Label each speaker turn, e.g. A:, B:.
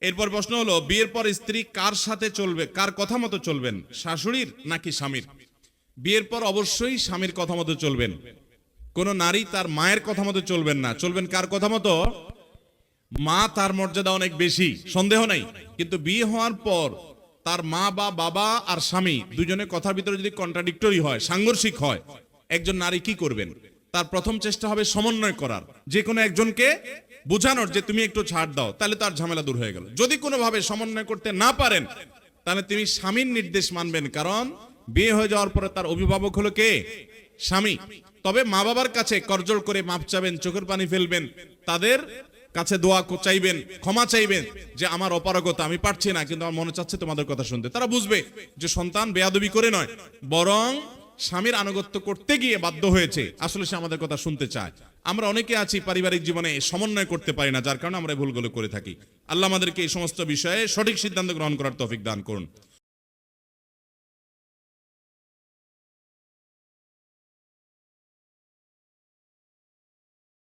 A: এরপর প্রশ্ন হলো, বিয়ের পর স্ত্রী কার সাথে চলবে, কার কথা মতো চলবেন, শাশুড়ির নাকি স্বামীর? বিয়ের পর অবশ্যই স্বামীর কথা মতো চলবেন। কোন নারী তার মায়ের কথা মতো চলবেন না, চলবেন কার কথা মতো? মা তার মর্যাদা অনেক বেশি, সন্দেহ নাই, কিন্তু বিয়ে হওয়ার পর তার মা বা বাবা আর স্বামী দুজনের কথার ভিতরে যদি কন্ট্রাডিক্টরি হয়, সাংঘর্ষিক হয়, একজন নারী কি করবেন? তার প্রথম চেষ্টা হবে সমন্বয় করার, যে কোনো একজনকে বোঝানোর যে তুমি একটু ছাড় দাও, তাহলে তার ঝামেলা দূর হয়ে গেল। যদি কোনোভাবে সমন্বয় করতে না পারেন, তাহলে তুমি স্বামীর নির্দেশ মানবেন, কারণ বিয়ে হয়ে যাওয়ার পরে তার অভিভাবক হলো কে? স্বামী। তবে মা বাবার কাছে করজোড় করে মাপ চাবেন, চোখের পানি ফেলবেন, তাদের কাছে দোয়া চাইবেন, ক্ষমা চাইবেন যে আমার অপারগতা, আমি পারছি না, কিন্তু আমার মনে চাচ্ছে তোমাদের কথা শুনতে। তারা বুঝবে যে সন্তান বেয়াদবি করে নয়, বরং স্বামীর আনুগত্য করতে গিয়ে বাধ্য হয়েছে, আসলে সে আমাদের কথা শুনতে চায়। আমরা অনেকে আছি পারিবারিক জীবনে সমন্বয় করতে পারি না, যার কারণে আমরা ভুলগুলো করে থাকি। আল্লাহ আমাদেরকে এই সমস্ত বিষয়ে সঠিক সিদ্ধান্ত গ্রহণ করার তৌফিক দান করুন।